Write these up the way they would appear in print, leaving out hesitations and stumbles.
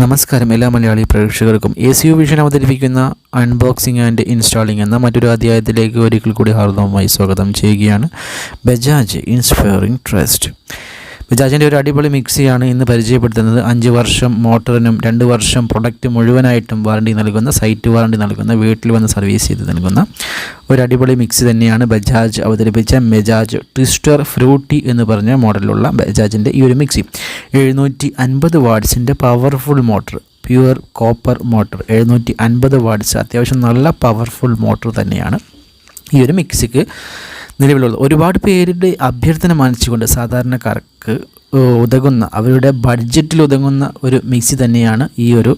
നമസ്കാരം എല്ലാ മലയാളി പ്രേക്ഷകർക്കും ACU വിഷൻ അവതരിപ്പിക്കുന്ന അൺബോക്സിംഗ് ആൻഡ് ഇൻസ്റ്റാളിംഗ് എന്ന മറ്റൊരു അധ്യായത്തിലേക്ക് ഒരിക്കൽ കൂടി ഹാർദവമായി സ്വാഗതം ചെയ്യുകയാണ്. Bajaj inspiring trust. ബജാജിൻ്റെ ഒരു അടിപൊളി മിക്സിയാണ് ഇന്ന് പരിചയപ്പെടുത്തുന്നത്. 5 വർഷം മോട്ടറിനും 2 വർഷം പ്രൊഡക്റ്റ് മുഴുവനായിട്ടും വാറണ്ടി നൽകുന്ന, സൈറ്റ് വാറണ്ടി നൽകുന്ന, വീട്ടിൽ വന്ന് സർവീസ് ചെയ്ത് നൽകുന്ന ഒരു അടിപൊളി മിക്സി തന്നെയാണ് ബജാജ് അവതരിപ്പിച്ച ബജാജ് ട്വിസ്റ്റർ ഫ്രൂട്ടി എന്ന് പറഞ്ഞ മോഡലിലുള്ള ബജാജിൻ്റെ ഈ ഒരു മിക്സി. 750 വാട്ട്സിൻ്റെ powerful motor, pure copper motor, 750 watts, അത്യാവശ്യം നല്ല പവർഫുൾ മോട്ടർ തന്നെയാണ് ഈ ഒരു മിക്സിക്ക് നിലവിലുള്ളത്. ഒരുപാട് പേരുടെ അഭ്യർത്ഥന മാനിച്ചുകൊണ്ട് സാധാരണക്കാർക്ക് ഉതകുന്ന, അവരുടെ ബഡ്ജറ്റിൽ ഉതകുന്ന ഒരു മിക്സി തന്നെയാണ് ഈ ഒരു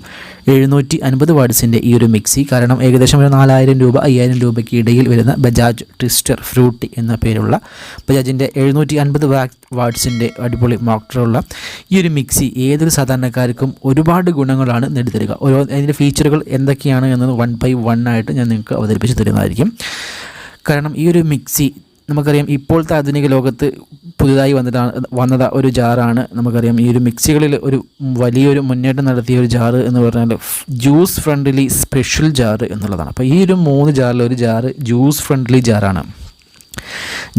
750 വാട്ട്സിൻ്റെ ഈ ഒരു മിക്സി. കാരണം ഏകദേശം ഒരു 4000 രൂപ 5000 രൂപയ്ക്ക് ഇടയിൽ വരുന്ന ബജാജ് ട്വിസ്റ്റർ ഫ്രൂട്ടി എന്ന പേരുള്ള ബജാജിൻ്റെ 750 വാട്ട്സിൻ്റെ അടിപൊളി മോട്ടറുള്ള ഈ ഒരു മിക്സി ഏതൊരു സാധാരണക്കാർക്കും ഒരുപാട് ഗുണങ്ങളാണ് നേടിത്തരിക. അതിൻ്റെ ഫീച്ചറുകൾ എന്തൊക്കെയാണ് എന്നത് 1 by 1 ആയിട്ട് ഞാൻ നിങ്ങൾക്ക് അവതരിപ്പിച്ച് തരുന്നതായിരിക്കും. കാരണം ഈ ഒരു മിക്സി നമുക്കറിയാം, ഇപ്പോഴത്തെ ആധുനിക ലോകത്ത് പുതുതായി വന്നത് ഒരു ജാറാണ്. നമുക്കറിയാം ഈ ഒരു മിക്സികളിൽ ഒരു വലിയൊരു മുന്നേറ്റം നടത്തിയ ഒരു ജാറ് എന്ന് പറഞ്ഞാൽ ജ്യൂസ് ഫ്രണ്ട്ലി സ്പെഷ്യൽ ജാറ് എന്നുള്ളതാണ്. അപ്പോൾ ഈ ഒരു 3 ജാറിൽ ഒരു ജാറ് ജ്യൂസ് ഫ്രണ്ട്ലി ജാറാണ്.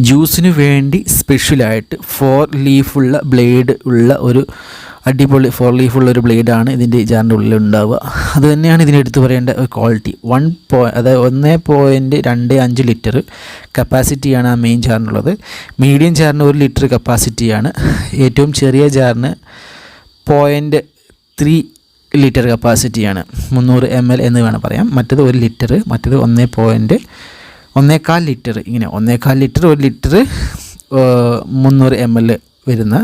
ജ്യൂസിന് വേണ്ടി സ്പെഷ്യലായിട്ട് 4 ലീഫുള്ള ബ്ലേഡ് ഉള്ള ഒരു അടിപൊളി 4 ലീഫുള്ള ഒരു ബ്ലേഡാണ് ഇതിൻ്റെ ജാറിൻ്റെ ഉള്ളിൽ ഉണ്ടാവുക. അത് തന്നെയാണ് ഇതിനെടുത്ത് പറയേണ്ട ഒരു ക്വാളിറ്റി. 1.25 ലിറ്റർ കപ്പാസിറ്റിയാണ് ആ മെയിൻ ജാറിനുള്ളത്. മീഡിയം ജാറിന് 1 ലിറ്റർ കപ്പാസിറ്റിയാണ്. ഏറ്റവും ചെറിയ ജാറിന് 0.3 ലിറ്റർ കപ്പാസിറ്റിയാണ്. 300 ml എന്ന് വേണം പറയാം. മറ്റത് 1 ലിറ്റർ, മറ്റത് 1.25 ലിറ്റർ. ഇങ്ങനെ 1.25 ലിറ്റർ, 1 ലിറ്റർ, 300 ml വരുന്ന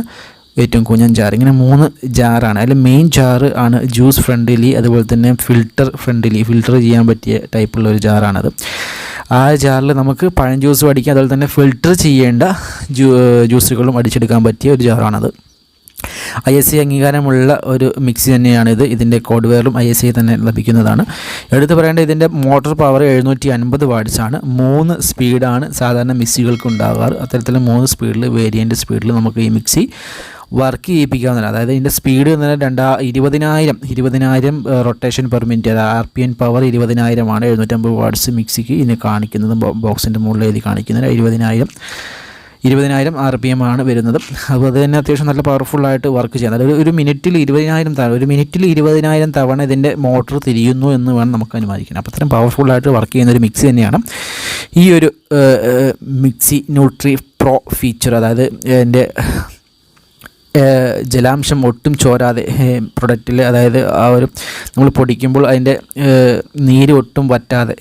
ഏറ്റവും കുഞ്ഞൻ ജാർ. ഇങ്ങനെ 3 ജാറാണ്. അതിൽ മെയിൻ ജാറ് ആണ് ജ്യൂസ് ഫ്രണ്ട്ലി, അതുപോലെ തന്നെ ഫിൽറ്റർ ഫ്രണ്ട്ലി, ഫിൽറ്റർ ചെയ്യാൻ പറ്റിയ ടൈപ്പുള്ള ഒരു ജാറാണത്. ആ ജാറിൽ നമുക്ക് പഴം ജ്യൂസും അടിക്കാം, അതുപോലെ തന്നെ ഫിൽറ്റർ ചെയ്യേണ്ട ജ്യൂസുകളും അടിച്ചെടുക്കാൻ പറ്റിയ ഒരു ജാറാണത്. ISI അംഗീകാരമുള്ള ഒരു മിക്സി തന്നെയാണിത്. ഇതിൻ്റെ കോഡ് വെയറും ISI തന്നെ ലഭിക്കുന്നതാണ്. എടുത്ത് പറയേണ്ട ഇതിൻ്റെ മോട്ടോർ പവർ 750 വാട്ട്സാണ്. 3 സ്പീഡാണ് സാധാരണ മിക്സികൾക്ക് ഉണ്ടാകാറ്. അത്തരത്തിൽ 3 സ്പീഡിൽ, വേരിയൻ്റ് സ്പീഡിൽ നമുക്ക് ഈ മിക്സി വർക്ക് ചെയ്യിപ്പിക്കാവുന്നതാണ്. അതായത് ഇതിൻ്റെ സ്പീഡ് എന്ന് പറഞ്ഞാൽ 20,000 റൊട്ടേഷൻ പെർ മിനിറ്റ്, അതായത് RPM പവർ 20,000 ആണ് 750 വാട്ട്സ് മിക്സിക്ക് ഇതിന് കാണിക്കുന്നത്. ബോക്സിൻ്റെ മുകളിൽ എഴുതി കാണിക്കുന്നത് 20,000 RPM ആണ് വരുന്നത്. അപ്പോൾ അത് തന്നെ അത്യാവശ്യം നല്ല പവർഫുള്ളായിട്ട് വർക്ക് ചെയ്യാം. അതായത് ഒരു മിനിറ്റിൽ 20,000 തവണ ഇതിൻ്റെ മോട്ടർ തിരിയുന്നു എന്ന് വേണം നമുക്ക് അനുമാനിക്കണം. അപ്പോൾ അത്രയും പവർഫുള്ളായിട്ട് വർക്ക് ചെയ്യുന്ന ഒരു മിക്സി തന്നെയാണ് ഈ ഒരു മിക്സി. ന്യൂട്രി പ്രോ ഫീച്ചർ, അതായത് എൻ്റെ ജലാംശം ഒട്ടും ചോരാതെ പ്രൊഡക്റ്റിൽ, അതായത് ആ ഒരു നമ്മൾ പൊടിക്കുമ്പോൾ അതിൻ്റെ നീര് ഒട്ടും വറ്റാതെ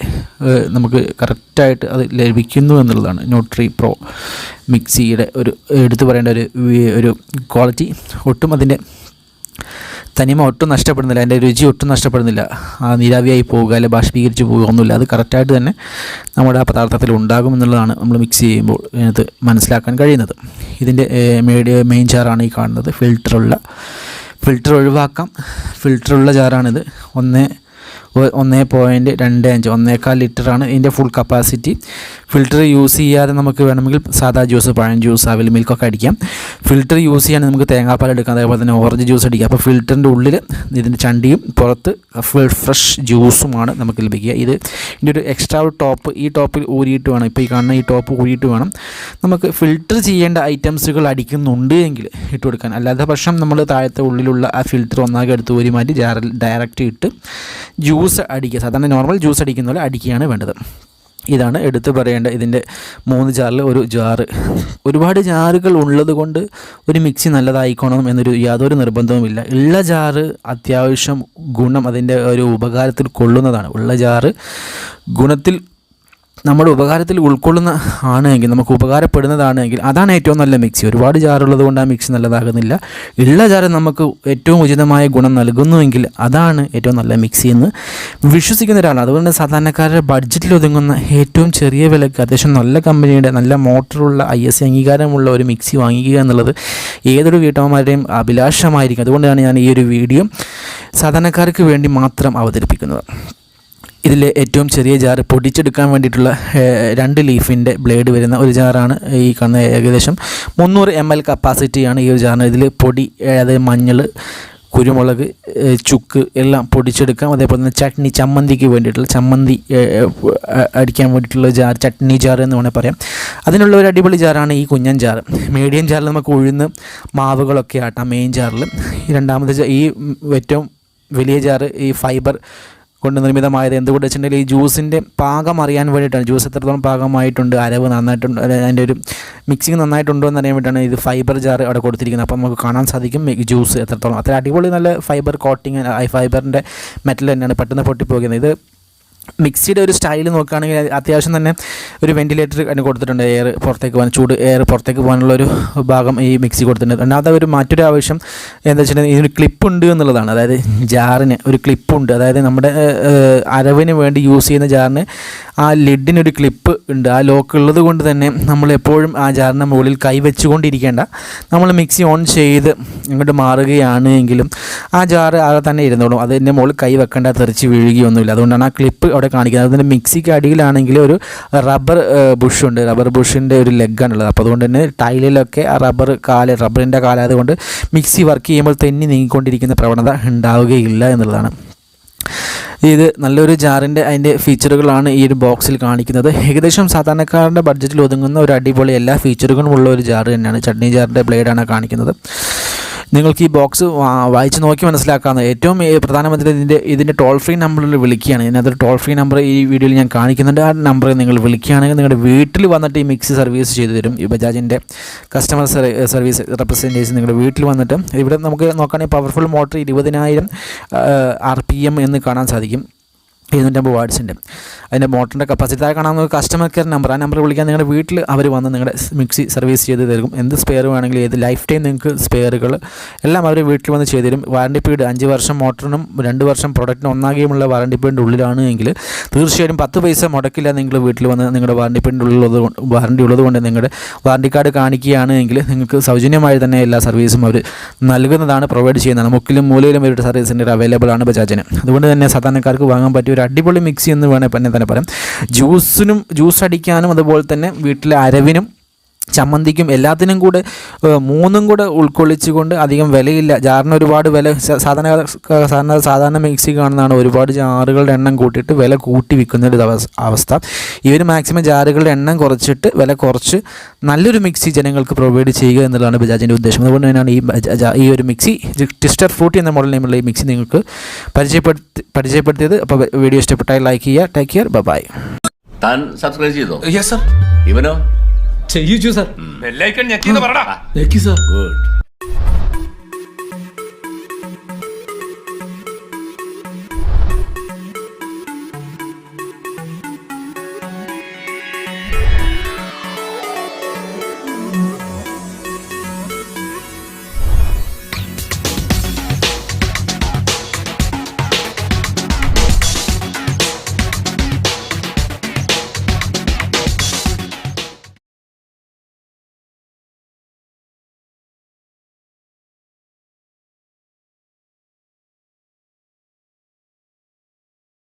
നമുക്ക് കറക്റ്റായിട്ട് അത് ലഭിക്കുന്നു എന്നുള്ളതാണ് ന്യൂട്രി പ്രോ മിക്സിയുടെ ഒരു എടുത്തു പറയേണ്ട ഒരു ക്വാളിറ്റി. ഒട്ടും അതിൻ്റെ തനിമ ഒട്ടും നഷ്ടപ്പെടുന്നില്ല, അതിൻ്റെ രുചി ഒട്ടും നഷ്ടപ്പെടുന്നില്ല. ആ നീരാവിയായി പോവുക, അല്ലെങ്കിൽ ബാഷ്പീകരിച്ച് പോവുക ഒന്നുമില്ല. അത് കറക്റ്റായിട്ട് തന്നെ നമ്മുടെ ആ പദാർത്ഥത്തിൽ ഉണ്ടാകുമെന്നുള്ളതാണ് നമ്മൾ മിക്സ് ചെയ്യുമ്പോൾ ഇതിനകത്ത് മനസ്സിലാക്കാൻ കഴിയുന്നത്. ഇതിൻ്റെ മെയിൻ ജാറാണ് ഈ കാണുന്നത്. ഫിൽറ്റർ ഒഴിവാക്കാം. ഫിൽറ്ററുള്ള ജാറാണിത്. 1.25 1.25 ലിറ്ററാണ് ഇതിൻ്റെ ഫുൾ കപ്പാസിറ്റി. ഫിൽറ്റർ യൂസ് ചെയ്യാതെ നമുക്ക് വേണമെങ്കിൽ സാധാ ജ്യൂസ്, പഴം ജ്യൂസ്, അവിൽ മിൽക്കൊക്കെ അടിക്കാം. ഫിൽറ്റർ യൂസ് ചെയ്യാണെങ്കിൽ നമുക്ക് തേങ്ങാപ്പാൽ എടുക്കാം, അതേപോലെ തന്നെ ഓറഞ്ച് ജ്യൂസ് അടിക്കാം. അപ്പോൾ ഫിൽറ്ററിൻ്റെ ഉള്ളിൽ ഇതിൻ്റെ ചണ്ടിയും പുറത്ത് ഫ്രഷ് ജ്യൂസുമാണ് നമുക്ക് ലഭിക്കുക. ഇതിൻ്റെ ഒരു എക്സ്ട്രാ ഒരു ടോപ്പ്, ഈ ടോപ്പിൽ ഊരിയിട്ട് വേണം, ഇപ്പോൾ ഈ കാണുന്ന ഈ ടോപ്പ് ഊരിയിട്ട് വേണം നമുക്ക് ഫിൽറ്റർ ചെയ്യേണ്ട ഐറ്റംസുകൾ അടിക്കുന്നുണ്ട് എങ്കിൽ ഇട്ട് കൊടുക്കാൻ. അല്ലാത്ത പക്ഷം നമ്മൾ താഴത്തെ ഉള്ളിലുള്ള ആ ഫിൽറ്റർ ഒന്നാകെ എടുത്ത് ഊരി മാറ്റി ജാറിൽ ഡയറക്റ്റ് ഇട്ട് ജ്യൂസ് അടിക്കുക. സാധാരണ നോർമൽ ജ്യൂസ് അടിക്കുന്ന പോലെ അടിക്കുകയാണ് വേണ്ടത്. ഇതാണ് എടുത്ത് പറയേണ്ട ഇതിൻ്റെ 3 ജാറിൽ ഒരു ജാറ്. ഒരുപാട് ജാറുകൾ ഉള്ളത് കൊണ്ട് ഒരു മിക്സി നല്ലതായിക്കോണം എന്നൊരു യാതൊരു നിർബന്ധവുമില്ല. ഉള്ള ജാറ് അത്യാവശ്യം ഗുണം, അതിൻ്റെ ഒരു ഉപകാരത്തിൽ കൊള്ളുന്നതാണ്. ഉള്ള ജാറ് ഗുണത്തിൽ നമ്മുടെ ഉപകാരത്തിൽ ഉൾക്കൊള്ളുന്ന ആണെങ്കിൽ, നമുക്ക് ഉപകാരപ്പെടുന്നതാണെങ്കിൽ അതാണ് ഏറ്റവും നല്ല മിക്സി. ഒരുപാട് ജാറുള്ളത് കൊണ്ട് ആ മിക്സി നല്ലതാകുന്നില്ല. ഉള്ള ജാറ് നമുക്ക് ഏറ്റവും ഉചിതമായ ഗുണം നൽകുന്നുവെങ്കിൽ അതാണ് ഏറ്റവും നല്ല മിക്സി എന്ന് വിശ്വസിക്കുന്ന ഒരാളാണ്. അതുകൊണ്ട് സാധാരണക്കാരുടെ ബഡ്ജറ്റിൽ ഒതുങ്ങുന്ന ഏറ്റവും ചെറിയ വിലക്ക് അത്യാവശ്യം നല്ല കമ്പനിയുടെ നല്ല മോട്ടറുള്ള ISI അംഗീകാരമുള്ള ഒരു മിക്സി വാങ്ങിക്കുക എന്നുള്ളത് ഏതൊരു വീട്ടമ്മമാരുടെയും അഭിലാഷമായിരിക്കും. അതുകൊണ്ടാണ് ഞാൻ ഈ ഒരു വീഡിയോ സാധാരണക്കാർക്ക് വേണ്ടി മാത്രം അവതരിപ്പിക്കുന്നത്. ഇതിൽ ഏറ്റവും ചെറിയ ജാർ പൊടിച്ചെടുക്കാൻ വേണ്ടിയിട്ടുള്ള 2 ലീഫിൻ്റെ ബ്ലേഡ് വരുന്ന ഒരു ജാറാണ് ഈ കാണുന്ന. ഏകദേശം 300 ml കപ്പാസിറ്റിയാണ് ഈ ഒരു ജാറിന്. ഇതിൽ പൊടി, അതായത് മഞ്ഞൾ, കുരുമുളക്, ചുക്ക് എല്ലാം പൊടിച്ചെടുക്കാം. അതേപോലെ തന്നെ ചട്നി, ചമ്മന്തിക്ക് വേണ്ടിയിട്ടുള്ള ചമ്മന്തി അടിക്കാൻ വേണ്ടിയിട്ടുള്ള ജാർ, ചട്നി ജാർ എന്ന് വേണമെങ്കിൽ പറയാം. അതിനുള്ള ഒരു അടിപൊളി ജാറാണ് ഈ കുഞ്ഞൻ ജാർ. മീഡിയം ജാറിൽ നമുക്ക് ഉഴുന്ന് മാവുകളൊക്കെ ആട്ടാം മെയിൻ ജാറിൽ. രണ്ടാമത്തെ ഈ ഏറ്റവും വലിയ ജാറ് ഈ ഫൈബർ കൊണ്ട് നിർമ്മിതമായത് എന്തുകൊണ്ട് വെച്ചിട്ടുണ്ടെങ്കിൽ ഈ ജ്യൂസിൻ്റെ പാകം അറിയാൻ വേണ്ടിയിട്ടാണ്. ജ്യൂസ് എത്രത്തോളം പാകമായിട്ടുണ്ട്, അരവ് നന്നായിട്ടുണ്ട്, അതിൻ്റെ ഒരു മിക്സിങ് നന്നായിട്ടുണ്ടോ എന്ന് അറിയാൻ വേണ്ടിയിട്ടാണ് ഇത് ഫൈബർ ജാർ അവിടെ കൊടുത്തിരിക്കുന്നത്. അപ്പോൾ നമുക്ക് കാണാൻ സാധിക്കും ജ്യൂസ് എത്രത്തോളം. അത്ര അടിപൊളി നല്ല ഫൈബർ കോട്ടിങ്, ഫൈബറിൻ്റെ മെറ്റൽ തന്നെയാണ്, പെട്ടെന്ന് പൊട്ടിപ്പോകുന്നത്. ഇത് മിക്സിയുടെ ഒരു സ്റ്റൈൽ നോക്കുകയാണെങ്കിൽ അത്യാവശ്യം തന്നെ ഒരു വെൻറ്റിലേറ്റർ അതിന് കൊടുത്തിട്ടുണ്ട്. എയർ പുറത്തേക്ക് പോകാൻ, ചൂട് എയർ പുറത്തേക്ക് പോകാനുള്ളൊരു ഭാഗം ഈ മിക്സി കൊടുത്തിട്ടുണ്ട്. രണ്ടാമത്തെ മറ്റൊരു ആവശ്യം എന്താ വെച്ചിട്ടുണ്ടെങ്കിൽ ഇതിനൊരു ക്ലിപ്പ് ഉണ്ട് എന്നുള്ളതാണ്. അതായത് ജാറിന് ഒരു ക്ലിപ്പുണ്ട്. അതായത് നമ്മുടെ അരവിന് വേണ്ടി യൂസ് ചെയ്യുന്ന ജാറിന് ആ ലിഡിനൊരു ക്ലിപ്പ് ഉണ്ട്. ആ ലോക്ക് ഉള്ളത് കൊണ്ട് തന്നെ നമ്മൾ എപ്പോഴും ആ ജാറിൻ്റെ മുകളിൽ കൈവച്ചുകൊണ്ടിരിക്കേണ്ട. നമ്മൾ മിക്സി ഓൺ ചെയ്ത് ഇങ്ങോട്ട് മാറുകയാണ് എങ്കിലും ആ ജാറ് അവിടെ തന്നെ ഇരുന്നോളും. അതിൻ്റെ മുകളിൽ കൈ വെക്കേണ്ട, തെറിച്ച് വീഴുകയൊന്നുമില്ല. അതുകൊണ്ടാണ് ആ ക്ലിപ്പ് അവിടെ കാണിക്കുന്നത്. അതിൻ്റെ മിക്സിക്ക് അടിയിലാണെങ്കിൽ ഒരു റബ്ബർ ബുഷുണ്ട്. റബ്ബർ ബുഷിൻ്റെ ഒരു ലെഗാണുള്ളത്. അപ്പോൾ അതുകൊണ്ട് തന്നെ ടൈലിലൊക്കെ ആ റബ്ബറിൻ്റെ കാലായതുകൊണ്ട് മിക്സി വർക്ക് ചെയ്യുമ്പോൾ തെന്നി നീങ്ങിക്കൊണ്ടിരിക്കുന്ന പ്രവണത ഉണ്ടാവുകയില്ല എന്നുള്ളതാണ്. ഇത് നല്ലൊരു ജാറിൻ്റെ അതിൻ്റെ ഫീച്ചറുകളാണ് ഈ ഒരു ബോക്സിൽ കാണിക്കുന്നത്. ഏകദേശം സാധാരണക്കാരുടെ ബഡ്ജറ്റിൽ ഒതുങ്ങുന്ന ഒരു അടിപൊളി എല്ലാ ഫീച്ചറുകളും ഉള്ള ഒരു ജാർ തന്നെയാണ്. ചട്നി ജാറിൻ്റെ ബ്ലേഡാണ് കാണിക്കുന്നത്. നിങ്ങൾക്ക് ഈ ബോക്സ് വായിച്ച് നോക്കി മനസ്സിലാക്കാവുന്ന ഏറ്റവും പ്രധാനമന്ത്രി ഇതിൻ്റെ ടോൾ ഫ്രീ നമ്പറിൽ വിളിക്കുകയാണ്. ഇതിനകത്തൊരു ടോൾ ഫ്രീ നമ്പർ ഈ വീഡിയോയിൽ ഞാൻ കാണിക്കുന്നുണ്ട്. ആ നമ്പറിൽ നിങ്ങൾ വിളിക്കുകയാണെങ്കിൽ നിങ്ങളുടെ വീട്ടിൽ വന്നിട്ട് ഈ മിക്സി സർവീസ് ചെയ്തു തരും. ഈ ബജാജിൻ്റെ കസ്റ്റമർ സർവീസ് റെപ്രസെൻറ്റേറ്റീവ്സ് നിങ്ങളുടെ വീട്ടിൽ വന്നിട്ട്, ഇവിടെ നമുക്ക് നോക്കുകയാണെങ്കിൽ പവർഫുൾ മോട്ടർ 20,000 RPM എന്ന് കാണാൻ സാധിക്കും. 250 വാട്ട്സിൻ്റെ അതിൻ്റെ മോട്ടറിൻ്റെ കപ്പാസിറ്റി താഴെ കാണാവുന്ന കസ്റ്റമർ കെയർ നമ്പർ. ആ നമ്പർ വിളിക്കാൻ നിങ്ങളുടെ വീട്ടിൽ അവർ വന്ന് നിങ്ങളുടെ മിക്സി സർവീസ് ചെയ്ത് തരും. എന്ത് സ്പെയർ വേണമെങ്കിലും ഏത് ലൈഫ് ടൈം നിങ്ങൾക്ക് സ്പെയറുകൾ എല്ലാം അവർ വീട്ടിൽ വന്ന് ചെയ്ത് തരും. വാറണ്ടി പീരീഡ് 5 വർഷം മോട്ടറിനും 2 വർഷം പ്രൊഡക്റ്റിനും ഒന്നാകെയുമുള്ള വാറണ്ടി പീരീഡ് ഉള്ളിലാണ് എങ്കിൽ തീർച്ചയായും 10 പൈസ മുടക്കില്ല. നിങ്ങൾ വീട്ടിൽ വന്ന് നിങ്ങളുടെ വാറണ്ടി പീരീഡ് വാറണ്ടി ഉള്ളതുകൊണ്ട് നിങ്ങളുടെ വാറണ്ടി കാർഡ് കാണിക്കുകയാണ് എങ്കിൽ നിങ്ങൾക്ക് സൗജന്യമായി തന്നെ എല്ലാ സർവീസും അവർ നൽകുന്നതാണ്, പ്രൊവൈഡ് ചെയ്യുന്നതാണ്. മുക്കിലും മൂലയിലും ഒരു സർവീസ് സെൻ്റർ അവൈലബിൾ ആണ് ബജാജിന്. അതുകൊണ്ട് തന്നെ സാധാരണക്കാർക്ക് വാങ്ങാൻ പറ്റിയ ഒരു അടിപൊളി മിക്സി എന്ന് വേണേൽ തന്നെ പറയാം. ജ്യൂസ് അടിക്കാനും അതുപോലെ തന്നെ വീട്ടിലെ അരവിനും ചമ്മന്തിക്കും എല്ലാത്തിനും കൂടെ മൂന്നും കൂടെ ഉൾക്കൊള്ളിച്ചുകൊണ്ട് അധികം വിലയില്ല. ജാറിന് ഒരുപാട് വില സാധാരണ മിക്സി കാണുന്നതാണ്. ഒരുപാട് ജാറുകളുടെ എണ്ണം കൂട്ടിയിട്ട് വില കൂട്ടി വിൽക്കുന്ന ഒരു അവസ്ഥ. ഇവർ മാക്സിമം ജാറുകളുടെ എണ്ണം കുറച്ചിട്ട് വില കുറച്ച് നല്ലൊരു മിക്സി ജനങ്ങൾക്ക് പ്രൊവൈഡ് ചെയ്യുക എന്നുള്ളതാണ് ബജാജിൻ്റെ ഉദ്ദേശം. അതുകൊണ്ട് തന്നെയാണ് ഈ ഒരു മിക്സി ട്വിസ്റ്റർ ഫ്രൂട്ടി എന്ന മോഡൽ നെയിമുള്ള ഈ മിക്സി നിങ്ങൾക്ക് പരിചയപ്പെടുത്തിയത്. അപ്പോൾ വീഡിയോ ഇഷ്ടപ്പെട്ടാൽ ലൈക്ക് ചെയ്യുക. Take care, bye. താൻ സബ്സ്ക്രൈബ് ചെയ്തോ? Yes sir. ഇവനോ? ചെയ്യിച്ചു സർ. ബെല്ലൈക്കൺ ഞെക്കിന്ന് പറടാ. ഞെക്കി സർ. ഗുഡ്.